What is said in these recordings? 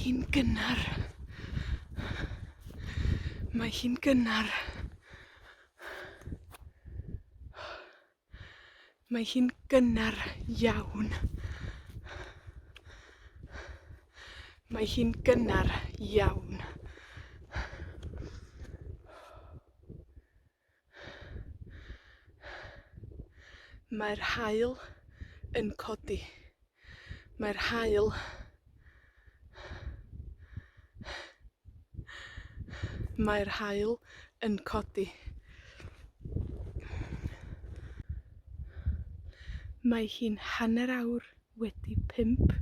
hi'n gynnar. Mae hi'n gynnar. Mae hi'n gynnar iawn. Mae hi'n gynnar iawn. Mae'r haul yn codi. Mae'r haul Mae'r haul yn codi. Mae hi'n 1:30 wedi 5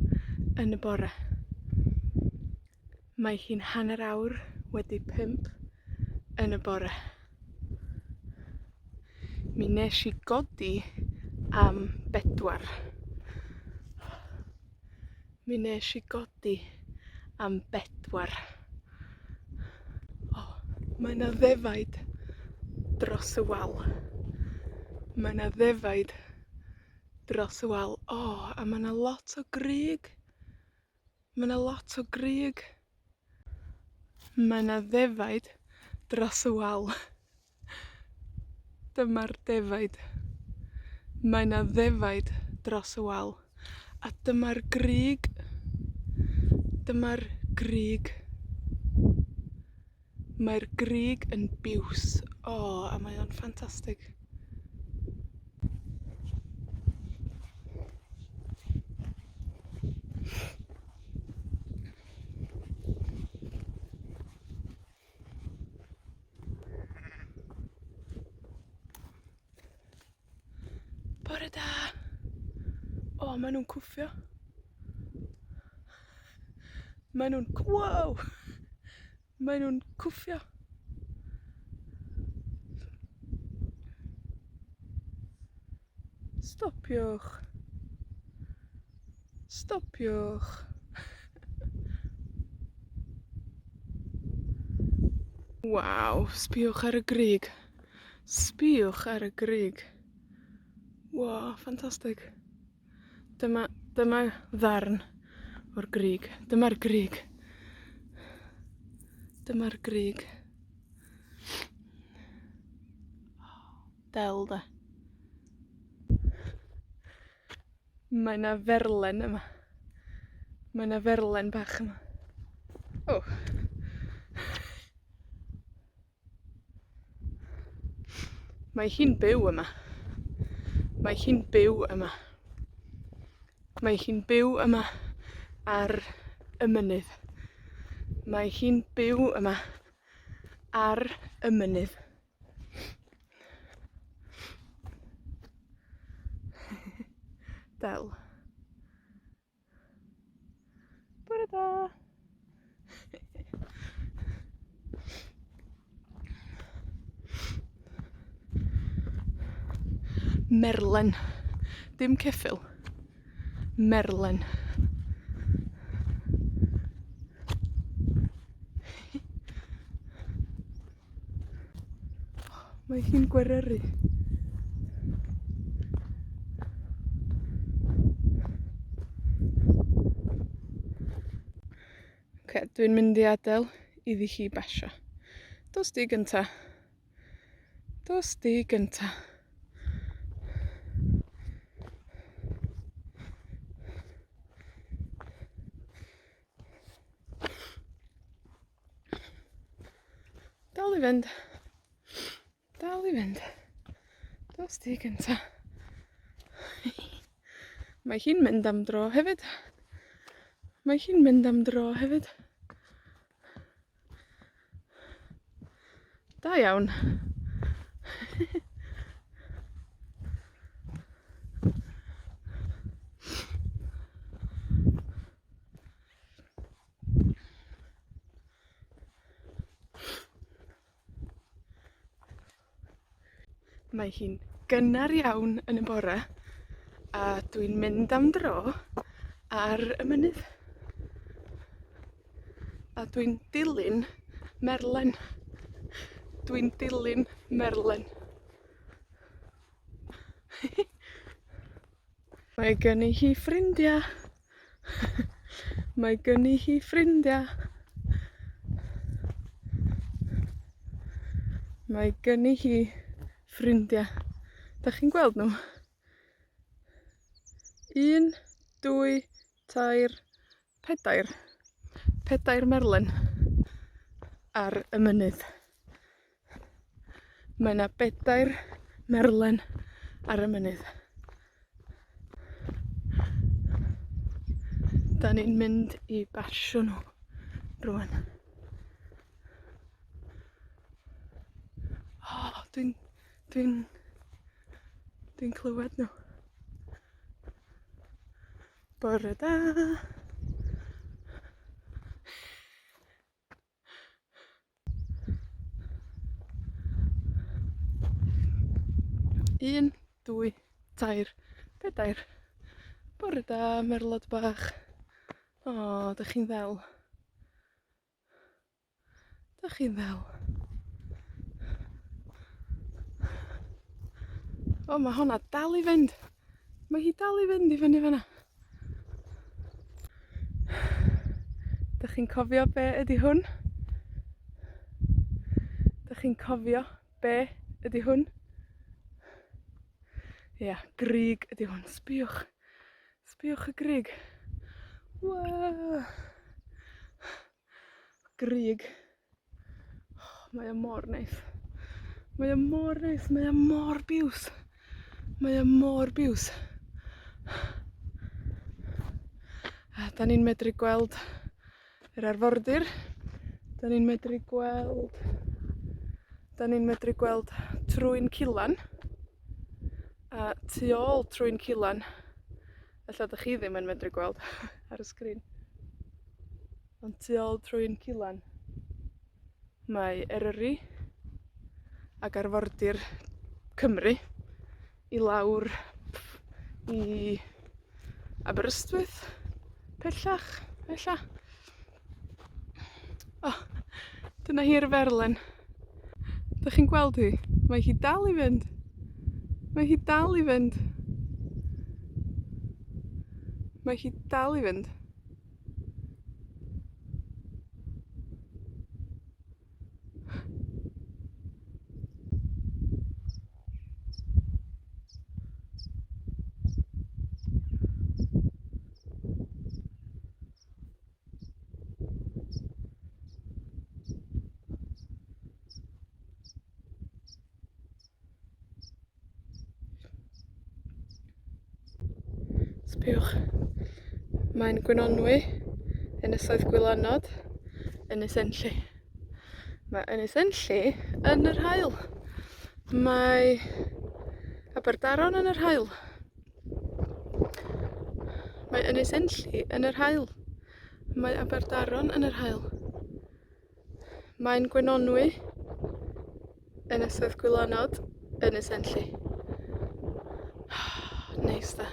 yn y bore. Mae hi'n 1:30 wedi 5 yn y bore. Mi wnesh i godi am 4. Mi wnesh i godi am 4. O, mae 'na ddefaid dros y wal. Mae 'na ddefaid dros y wal. O, a ma' 'na lot o grug. Ma' 'na lot o grug. Mae 'na ddefaid dros y wal. Dyma'r defaid. Mae 'na ddefaid dros y wal. A dyma'r grug. Dyma'r grug. Mae'r grug yn biws. O, a mae o'n ffantastig. Bore da. O, ma' nw'n cwffio. Wow! Mae nw'n cwffio. Stopiwch. Stopiwch. Waw, sbïwch ar y grug. Sbïwch ar y grug. Wow, ffantastig. Dyma ddarn o'r grug. Dyma'r grug. Dyma'r grug. Del, 'de. Mae 'na ferlen yma. Mae 'na ferlen bach yma. O! Mae hi'n byw yma. Mae hi'n byw yma. Mae hi'n byw yma ar y mynydd. Mae hi'n byw yma ar y mynydd. Del. Bore da. Merlen. Dim ceffyl. Merlen. Mae hi'n gweryru. Oce, dwi'n mynd i adael iddi hi basio. Dos di gynta. Dos di gynta. Dal i fynd. Dal i fynd. Dos di gynta. Mae hi'n mynd am dro hefyd. Mae hi'n mynd am dro hefyd. Da iawn. Mae hi'n gynnar iawn yn y bore, a dwi'n mynd am dro ar y mynydd. A dwi'n dilyn merlen. Dwi'n dilyn merlen. Mae gen i hi ffrindia. Mae gen i hi ffrindia. Mae gen i hi ffrindia. 'Dach chi'n gweld nw? 1, 2, 3, 4. 4 merlen ar y mynydd. Mae 'na 4 merlen ar y mynydd. 'Dan ni'n mynd i basio nw rŵan. O, dwi'n clywed nw. Bore da. 1, 2, 3, 4. Bore da, merlod bach. O, 'dych chi'n ddel. 'Dych chi'n ddel. O, ma' honna dal i fynd. Mae hi dal i fynd i fyny fan 'na. 'Dych chi'n cofio be' ydi hwn? 'Dych chi'n cofio be' ydi hwn? Ia, grug ydi hwn. Sbïwch. Sbïwch y grug. Waa! Grug. Mae o mor neis. Mae o mor neis. Mae o mor biws. Mae o mor biws. A 'dan ni'n medru gweld yr arfordir. 'Dan ni'n medru gweld Trwyn Culan. A tu ôl Trwyn Culan, ella 'dych chi ddim yn medru gweld ar y sgrin. Ond tu ôl Trwyn Culan, mae Eryri ag arfordir Cymru i lawr i Aberystwyth, pellach, ella. O, dyna hi'r ferlen. 'Dych chi'n gweld hi? Mae hi dal i fynd. Mae hi dal i fynd. Mae hi dal i fynd. Sbïwch. Mae'n Gwynonwy, Ynysoedd Gwylanod, Ynys Enlli. Mae Ynys Enlli yn yr haul. Mae Aberdaron yn yr haul. Mae Ynys Enlli yn yr haul. Mae Aberdaron yn yr haul. Mae'n Gwynonwy, Ynysoedd Gwylanod, Ynys Enlli. Neis 'de?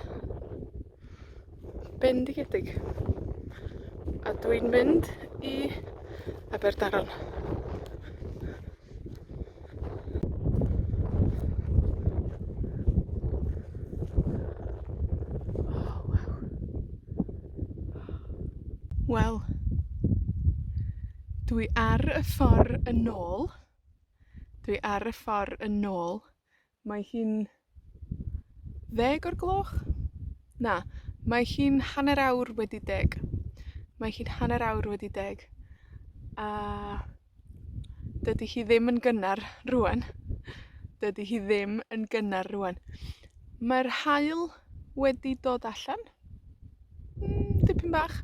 Bendigedig. A dwi'n mynd i Aberdaron. Wel, dwi ar y ffor yn ôl. Dwi ar y ffor yn ôl. Mae hi'n 10 o'r gloch? Na, mae hi'n hanner awr wedi 10. Mae hi'n hanner awr wedi 10. A dydi hi ddim yn gynnar rŵan. Dydi hi ddim yn gynnar rŵan. Mae'r haul wedi dod allan. Dipyn bach.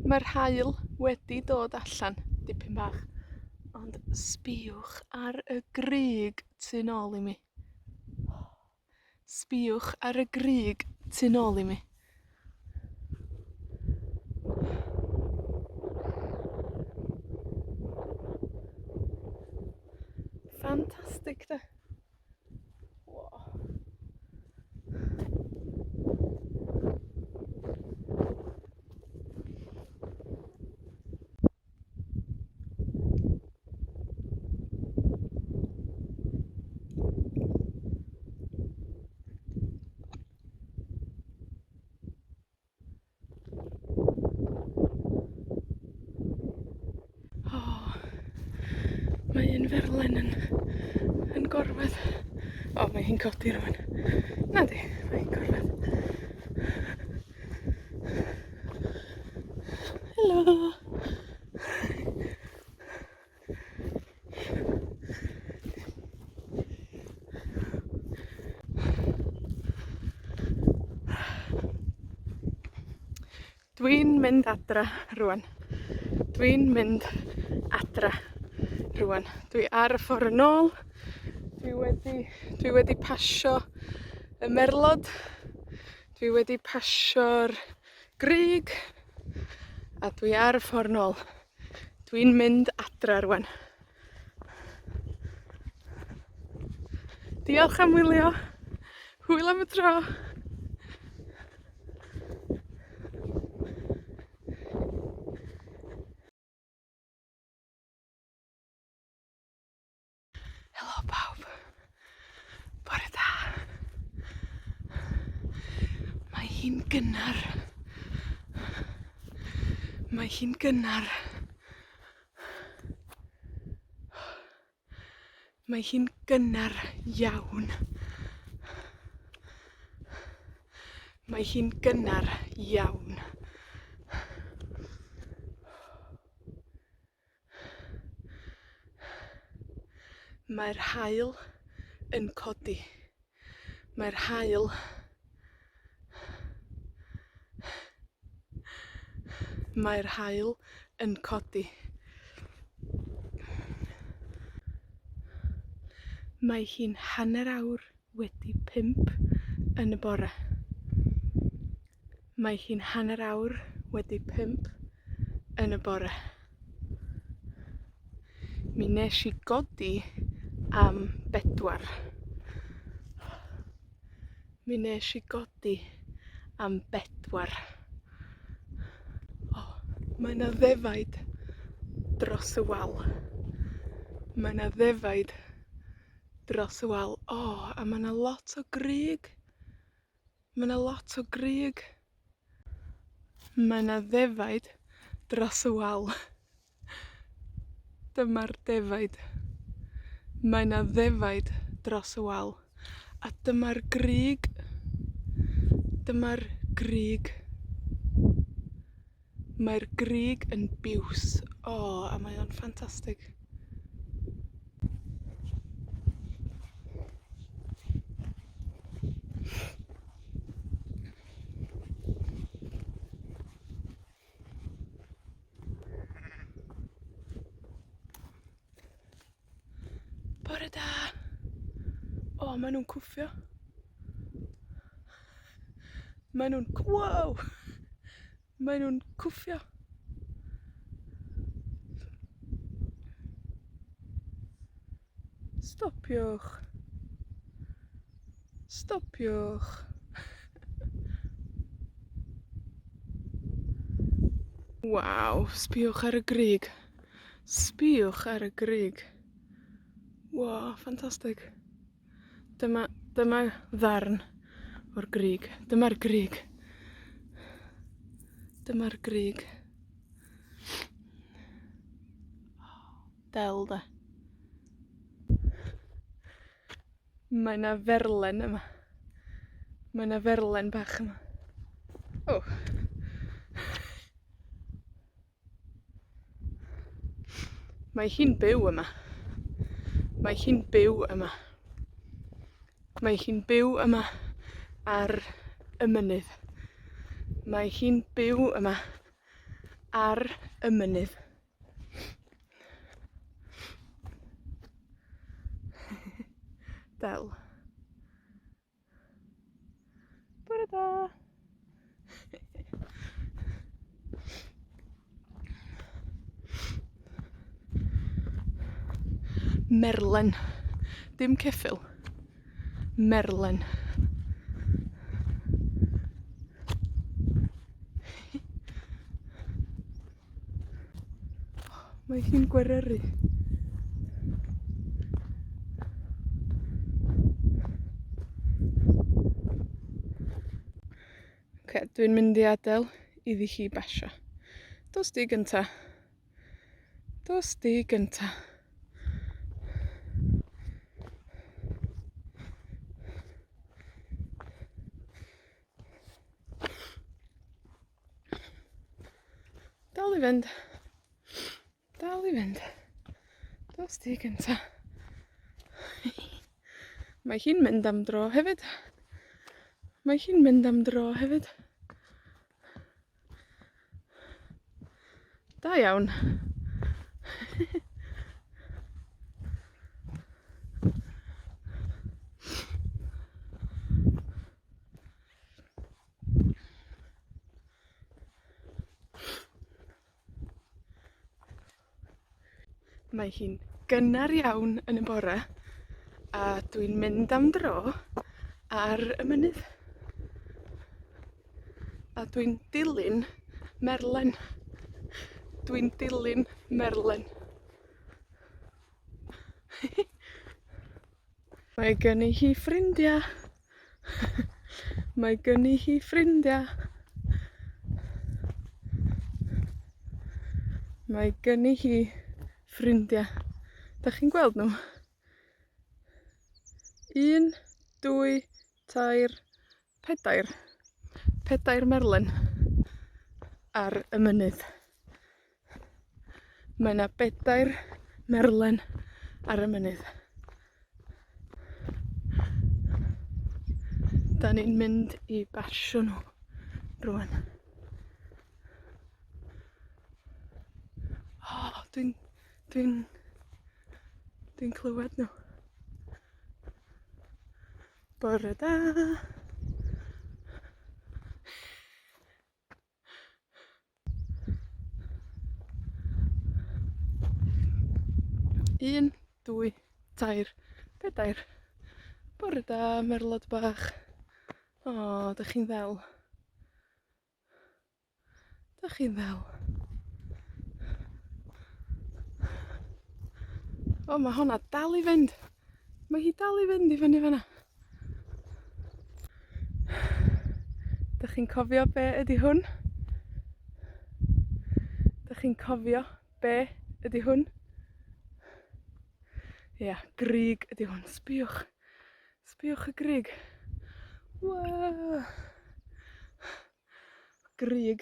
Mae'r haul wedi dod allan dipyn bach. Ond sbïwch ar y grug tu nôl i mi. Sbïwch ar y grug tu nôl i mi. Ffantastig 'de? Wow. ferlen yn gorwedd. O, mae hi'n codi rwan. Nadi, mae hi'n gorwedd. Helo! Dwi'n mynd adra rwan. Dwi'n mynd adra rwan. Dwi ar y ffor yn ôl. Dwi wedi pasio y merlod. Dwi wedi pasio'r grug. A dwi ar y ffor nôl. Dwi'n mynd adra rwan. Diolch am wylio. Hwyl am y tro. Helo bawb. Bore da. Mae hi'n gynnar. Mae hi'n gynnar. Mae hi'n gynnar iawn. Mae hi'n gynnar iawn. Mae'r haul yn codi. Mae'r haul Mae'r haul yn codi. Mae hi'n 1:30 wedi 5 yn y bore. Mae hi'n 1:30 wedi 5 yn y bore. Mi wnesh i godi am 4. Mi wnesh i godi am 4. O, mae 'na ddefaid dros y wal. Mae 'na ddefaid dros y wal. O, a ma' 'na lot o grug. Ma' 'na lot o grug. Mae 'na ddefaid dros y wal. Dyma'r defaid. Mae 'na ddefaid dros y wal. A dyma'r grug. Dyma'r grug. Mae'r grug yn biws. O, a mae o'n ffantastig. Bore da. O, ma' nw'n cwffio. Wow! Mae nw'n cwffio. Stopiwch. Stopiwch. Waw, sbïwch ar y grug. Sbïwch ar y grug. Wow, ffantastig. Dyma ddarn o'r grug. Dyma'r grug. Dyma'r grug. Del, 'de. Mae 'na ferlen yma. Mae 'na ferlen bach yma. O! Mae hi'n byw yma. Mae hi'n byw yma. Mae hi'n byw yma ar y mynydd. Mae hi'n byw yma ar y mynydd. Del. Bore da. Merlen. Dim ceffyl. Merlen. Mae hi'n gweryru. Dwi'n mynd i adael iddi hi basio. Dos di gynta. Dos di gynta. dal i fynd. Dal i fynd. Dos di gynta. Mae hi'n mynd am dro hefyd. Mae hi'n mynd am dro hefyd. Da iawn. Mae hi'n gynnar iawn yn y bore, a dwi'n mynd am dro ar y mynydd. A dwi'n dilyn merlen. Dwi'n dilyn merlen. Mae gen i hi ffrindia. Mae gen i hi ffrindia. Mae gen i hi ffrindia. 'Dach chi'n gweld nw? 1, 2, 3, 4. 4 merlen ar y mynydd. Mae 'na 4 merlen ar y mynydd. Da ni'n mynd i basio nw rŵan. O, dwi'n clywed nw. Bore da. Un, dwy, tair, pedair. Bore da, merlod bach. O, dych chi'n ddel. Dych chi'n ddel. O, mae honna dal i fynd. Mae hi dal i fynd i fyny fyna. Dych chi'n cofio be ydi hwn? Dych chi'n cofio be ydi hwn? Ia, grug ydi hwn. Sbïwch. Sbïwch y grug. Waa! Grug.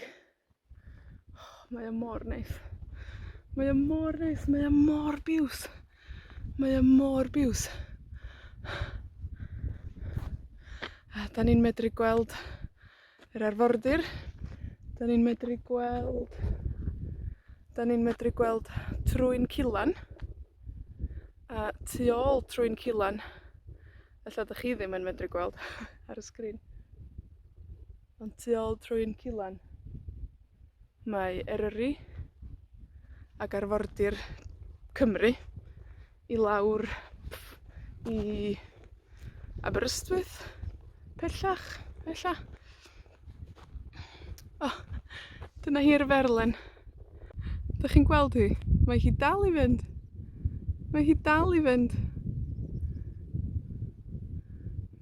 Oh, mae o mor neis. Mae o mor neis. Mae o mor biws. Mae o mor biws. A da ni'n medru gweld yr arfordir. Da ni'n medru gweld trwyn Culan. A tu ôl trwyn Culan, ella dych chi ddim yn medru gweld ar y sgrin. Ond tu ôl trwyn Culan, mae Eryri ac arfordir Cymru i lawr i Aberystwyth, pellach, ella. O, dyna hi'r ferlen. Dych chi'n gweld hi? Mae hi dal i fynd. Mae hi dal i fynd.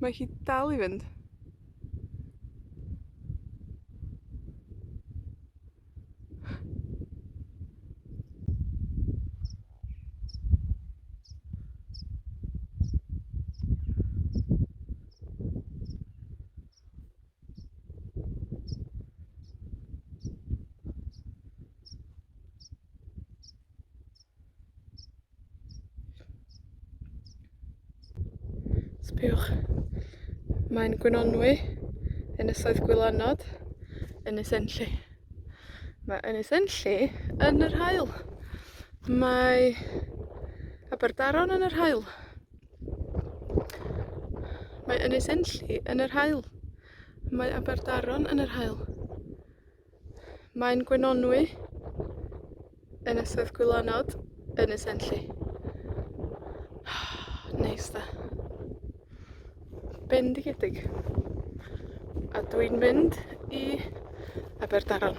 Mae hi dal i fynd. Sbïwch. Mae'n Gwynonwy, Ynysoedd Gwylanod, Ynys Enlli. Mae Ynys Enlli yn yr haul. Mae Aberdaron yn yr haul. Mae Ynys Enlli yn yr haul. Mae Aberdaron yn yr haul. Mae'n Gwynonwy, Ynysoedd Gwylanod, Ynys Enlli. Neis da. Bendigedig. A dwi'n mynd i Aberdaron.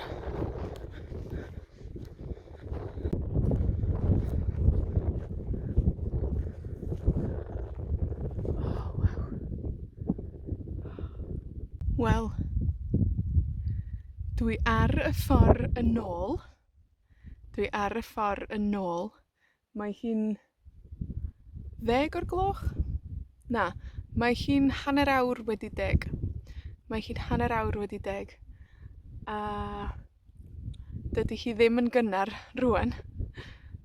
Wel, dwi ar y ffordd yn ôl. Dwi ar y ffordd yn ôl. Mae hi'n 10 o'r gloch? Na, mae hi'n hanner awr wedi 10. Mae hi'n hanner awr wedi 10. A Dydi hi ddim yn gynnar rŵan.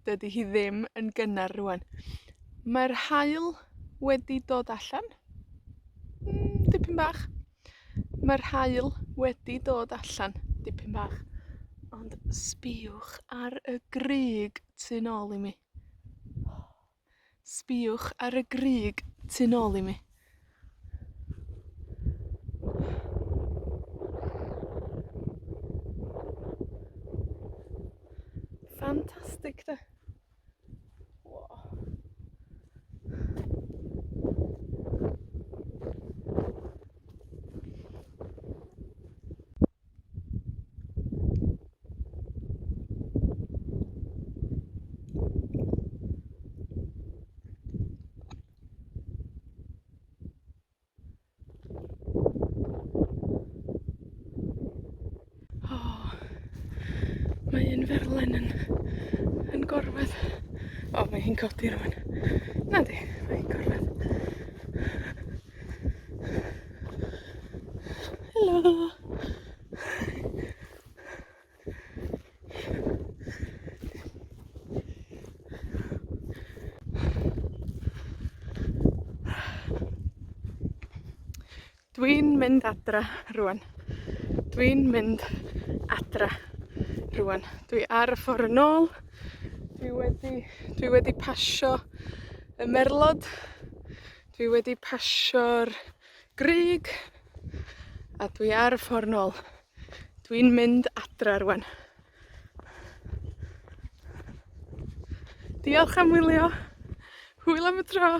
Dydi hi ddim yn gynnar rŵan. Mae'r haul wedi dod allan. Dipyn bach. Mae'r haul wedi dod allan. Dipyn bach. Ond sbïwch ar y grug tu nôl i mi. Sbïwch ar y grug tu nôl i mi. Ffantastig, 'de? Wow. Mae un ferlen yn gorwedd. O, mae hi'n codi rŵan. Nadi, mae hi'n gorwedd. Helo! Dwi'n mynd adra rŵan. Dwi'n mynd adra rŵan. Dwi ar y ffor yn ôl. Dwi wedi pasio y merlod. Dwi wedi pasio'r grug. A dwi ar y ffor nôl. Dwi'n mynd adra rŵan. Diolch am wylio. Hwyl am y tro.